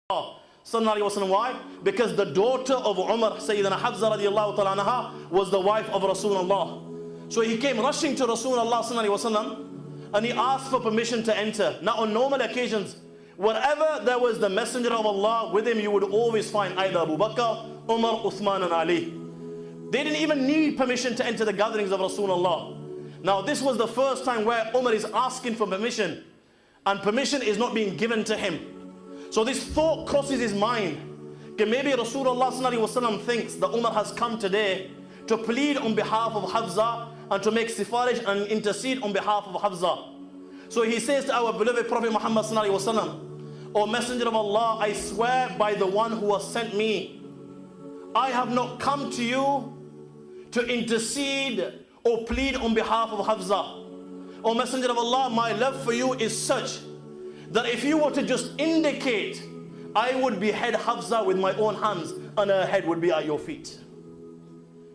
sallallahu alaihi wasallam. Why? Because the daughter of Umar, Sayyidina Hafsa radiallahu ta'ala anha, was the wife of Rasulullah. So he came rushing to Rasulullah sallallahu alaihi wasallam, and he asked for permission to enter. Now on normal occasions, wherever there was the Messenger of Allah with him, you would always find either Abu Bakr, Umar, Uthman and Ali. They didn't even need permission to enter the gatherings of Rasulullah. Now this was the first time where Umar is asking for permission, and permission is not being given to him. So this thought crosses his mind. Okay, maybe Rasulullah sallallahu alaihi wasallam thinks that Umar has come today to plead on behalf of Hafsa and to make sifarish and intercede on behalf of Hafsa. So he says to our beloved Prophet Muhammad sallallahu alaihi wasallam, O Messenger of Allah, I swear by the one who has sent me, I have not come to you to intercede or plead on behalf of Hafsa. O Messenger of Allah, my love for you is such that if you were to just indicate, I would behead Hafsa with my own hands and her head would be at your feet.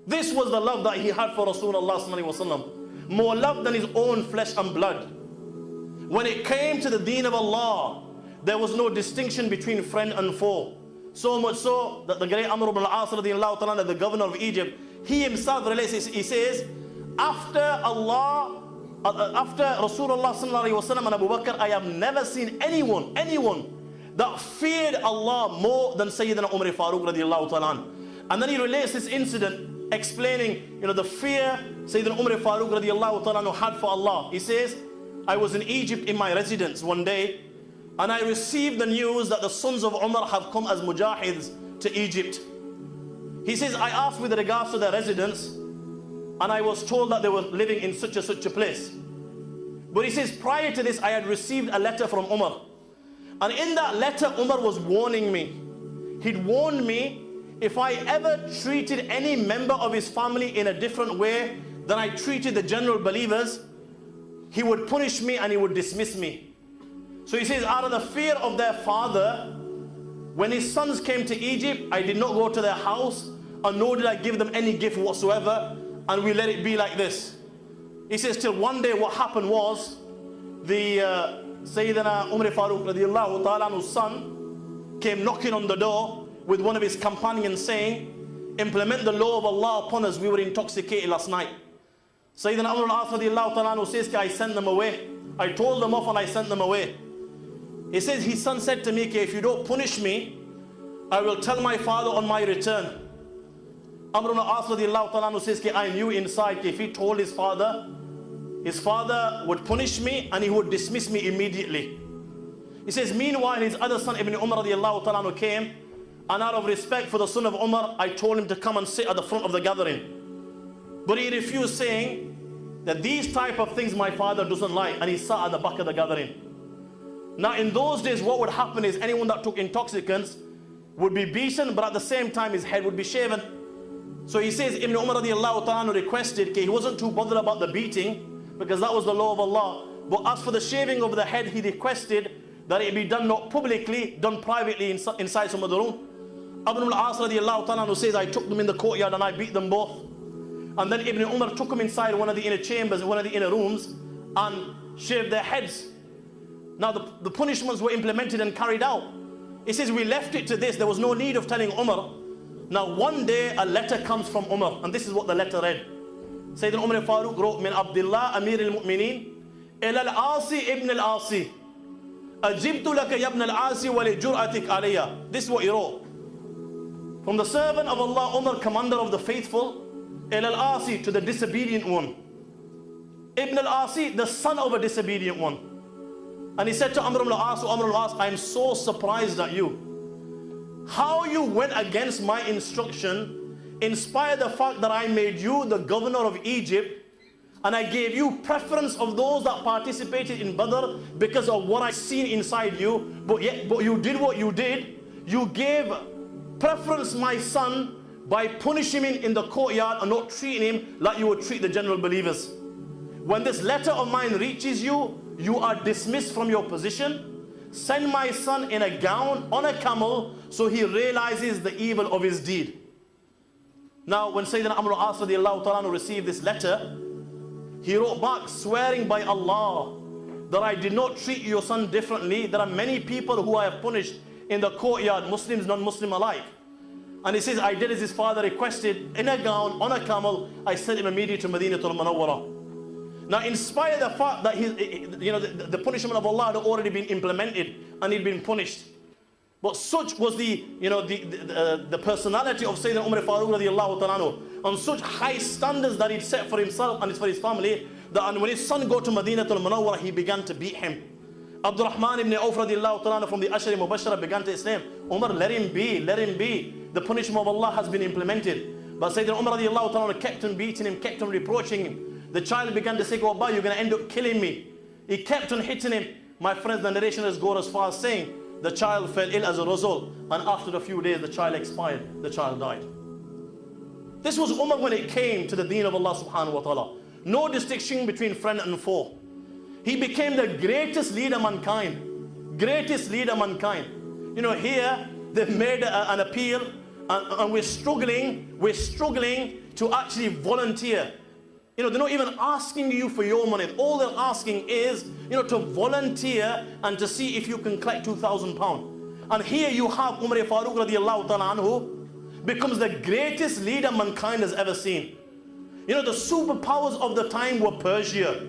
This was the love that he had for Rasulullah sallallahu alaihi wasallam, more love than his own flesh and blood. When it came to the deen of Allah, there was no distinction between friend and foe. So much so that the great Amr ibn al-As radiallahu ta'ala, the governor of Egypt, he himself relates, he says, after Rasulullah sallallahu alaihi wasallam and Abu Bakr, I have never seen anyone that feared Allah more than Sayyidina Umar Farooq radiallahu ta'ala. And then he relates this incident, explaining, the fear Sayyidina Umar Farooq radiallahu ta'ala had for Allah. He says, I was in Egypt in my residence one day, and I received the news that the sons of Umar have come as mujahids to Egypt. He says, I asked with regards to their residence, and I was told that they were living in such a place. But he says, prior to this, I had received a letter from Umar. And in that letter, Umar was warning me. He'd warned me, if I ever treated any member of his family in a different way than I treated the general believers, he would punish me and he would dismiss me. So he says, out of the fear of their father, when his sons came to Egypt, I did not go to their house, and nor did I give them any gift whatsoever, and we let it be like this. He says, till one day what happened was, the Sayyidina Umar Farooq radiallahu ta'ala anhu's son came knocking on the door with one of his companions saying, implement the law of Allah upon us, we were intoxicated last night. Sayyidina Umar al-As radiallahu ta'ala anhu says, I sent them away. I told them off and I sent them away. He says, his son said to me, if you don't punish me, I will tell my father on my return. Amr ibn al-As radiallahu ta'ala anhu says, I knew inside, if he told his father would punish me and he would dismiss me immediately. He says, meanwhile, his other son Ibn Umar radiallahu ta'ala anhu came, and out of respect for the son of Umar, I told him to come and sit at the front of the gathering. But he refused, saying that these type of things my father doesn't like, and he sat at the back of the gathering. Now in those days, what would happen is anyone that took intoxicants would be beaten, but at the same time his head would be shaven. So he says, Ibn Umar radiallahu ta'ala requested, he wasn't too bothered about the beating, because that was the law of Allah. But as for the shaving of the head, he requested that it be done not publicly, done privately inside some other room. Ibn al-As radiallahu ta'ala says, I took them in the courtyard and I beat them both. And then Ibn Umar took them inside one of the inner chambers, one of the inner rooms, and shaved their heads. Now the punishments were implemented and carried out. He says, we left it to this, there was no need of telling Umar. Now one day a letter comes from Umar, and this is what the letter read. Sayyidina Umar Farooq wrote, Min Abdullah Amir al-Mu'mineen ila al-Asi ibn al-Asi ajibtu laka ya ibn al-Asi wa li jur'atik alayya. This is what he wrote. From the servant of Allah, Umar, commander of the faithful, ila al-Asi, to the disobedient one. Ibn al-Asi, the son of a disobedient one. And he said to Amr ibn al-As, Amr ibn al-As, I am so surprised at you. How you went against my instruction, in spite of the fact that I made you the governor of Egypt, and I gave you preference of those that participated in Badr because of what I seen inside you, but you did what you did. You gave preference my son by punishing him in the courtyard and not treating him like you would treat the general believers. When this letter of mine reaches you, you are dismissed from your position. Send my son in a gown on a camel so he realizes the evil of his deed. Now when Sayyidina Amr al-As radiallahu ta'ala received this letter, he wrote back, swearing by Allah that I did not treat your son differently. There are many people who I have punished in the courtyard, Muslims, non-Muslim alike. And he says, I did as his father requested, in a gown, on a camel, I sent him immediately to Medina al-Munawwara. Now, in spite of the fact that the punishment of Allah had already been implemented and he'd been punished, but such was the personality of Sayyidina Umar Farooq radiallahu ta'ala, on such high standards that he'd set for himself and for his family, that when his son got to Medina al-Munawwara, he began to beat him. Abdurrahman ibn Auf radiallahu ta'ala from the Ashari Mubashara began to Islam. Umar, let him be, let him be. The punishment of Allah has been implemented. But Sayyidina Umar radiallahu ta'ala kept on beating him, kept on reproaching him. The child began to say, oh, Abba, you're going to end up killing me. He kept on hitting him. My friends, the narrationers go as far as saying, the child fell ill as a result. And after a few days, the child expired. The child died. This was Umar when it came to the deen of Allah subhanahu wa ta'ala. No distinction between friend and foe. He became the greatest leader mankind. Greatest leader mankind. You know, here they've made an appeal and we're struggling to actually volunteer. You know, they're not even asking you for your money. All they're asking is, you know, to volunteer and to see if you can collect £2,000. And here you have Umar Farooq radiallahu ta'ala anhu becomes the greatest leader mankind has ever seen. You know, the superpowers of the time were Persia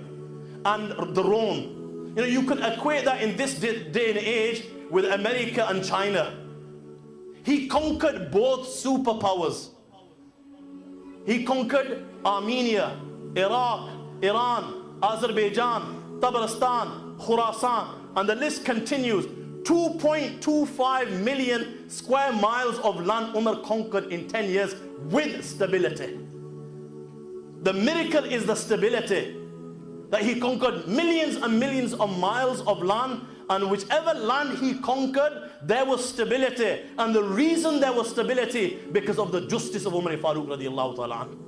and the Rome. You know, you could equate that in this day and age with America and China. He conquered both superpowers. He conquered Armenia, Iraq, Iran, Azerbaijan, Tabaristan, Khurasan, and the list continues. 2.25 million square miles of land Umar conquered in 10 years with stability. The miracle is the stability, that he conquered millions and millions of miles of land, and whichever land he conquered, there was stability. And the reason there was stability, because of the justice of Umar Farooq radiallahu ta'ala anhu.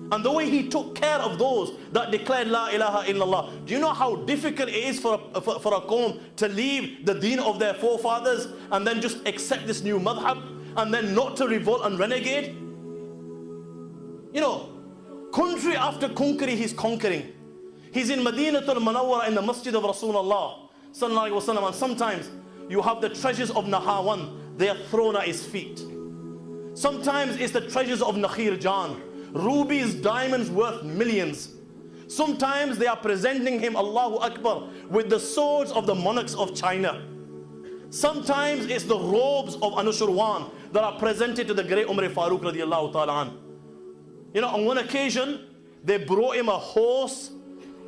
And the way he took care of those that declared La ilaha illallah. Do you know how difficult it is for a qawm to leave the deen of their forefathers and then just accept this new madhab and then not to revolt and renegade? You know, country after country he's conquering. He's in Medina al-Munawwara in the masjid of Rasulullah sallallahu alaihi wasallam, and sometimes you have the treasures of Nahawan, they are thrown at his feet. Sometimes it's the treasures of Nakhir Jan, rubies, diamonds worth millions. Sometimes they are presenting him, Allahu Akbar, with the swords of the monarchs of China. Sometimes it's the robes of Anushirwan that are presented to the great Umar Farooq radiallahu ta'ala an. You know, on one occasion, they brought him a horse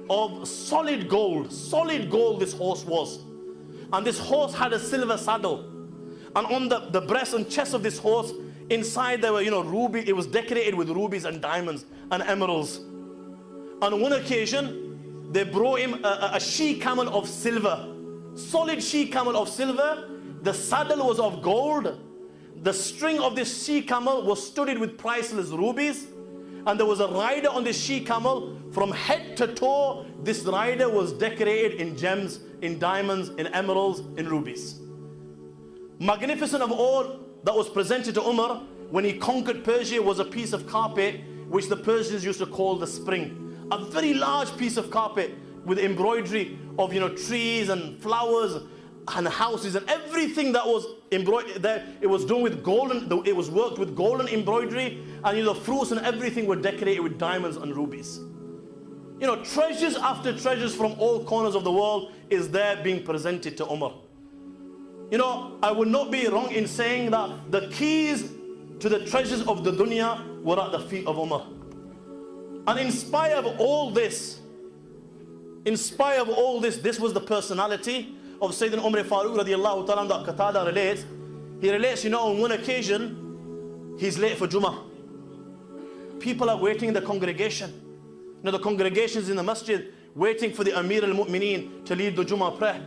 of solid gold this horse was. And this horse had a silver saddle. And on the breast and chest of this horse, inside there were, you know, ruby. It was decorated with rubies and diamonds and emeralds. On one occasion, they brought him a she-camel of silver. Solid she-camel of silver. The saddle was of gold. The string of this she-camel was studded with priceless rubies. And there was a rider on this she-camel. From head to toe, this rider was decorated in gems, in diamonds, in emeralds, in rubies. Magnificent of all that was presented to Umar when he conquered Persia was a piece of carpet which the Persians used to call the spring. A very large piece of carpet with embroidery of, you know, trees and flowers and houses and everything that was embroidered there. It was done with golden, it was worked with golden embroidery, and, you know, the fruits and everything were decorated with diamonds and rubies. You know, treasures after treasures from all corners of the world is there being presented to Umar. You know, I would not be wrong in saying that the keys to the treasures of the dunya were at the feet of Umar. And in spite of all this, this was the personality of Sayyidina Umar Farooq radiallahu ta'ala that Qatada relates. He relates, you know, on one occasion, he's late for Jummah. People are waiting in the congregation. You know, the congregations in the masjid waiting for the Amir al-Mu'mineen to lead the Jummah prayer.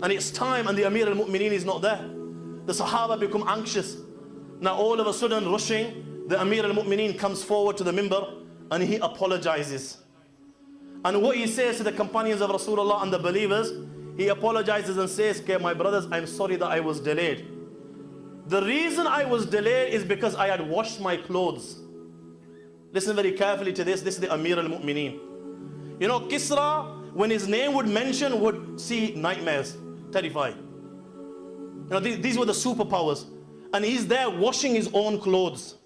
And it's time and the Amir al-Mu'mineen is not there. The Sahaba become anxious. Now all of a sudden, rushing, the Amir al-Mu'mineen comes forward to the minbar and he apologizes. And what he says to the companions of Rasulullah and the believers, he apologizes and says, okay, my brothers, I'm sorry that I was delayed. The reason I was delayed is because I had washed my clothes. Listen very carefully to this. This is the Amir al-Mu'mineen. You know, Kisra, when his name would mention, would see nightmares, terrified. these were the superpowers. And he's there washing his own clothes.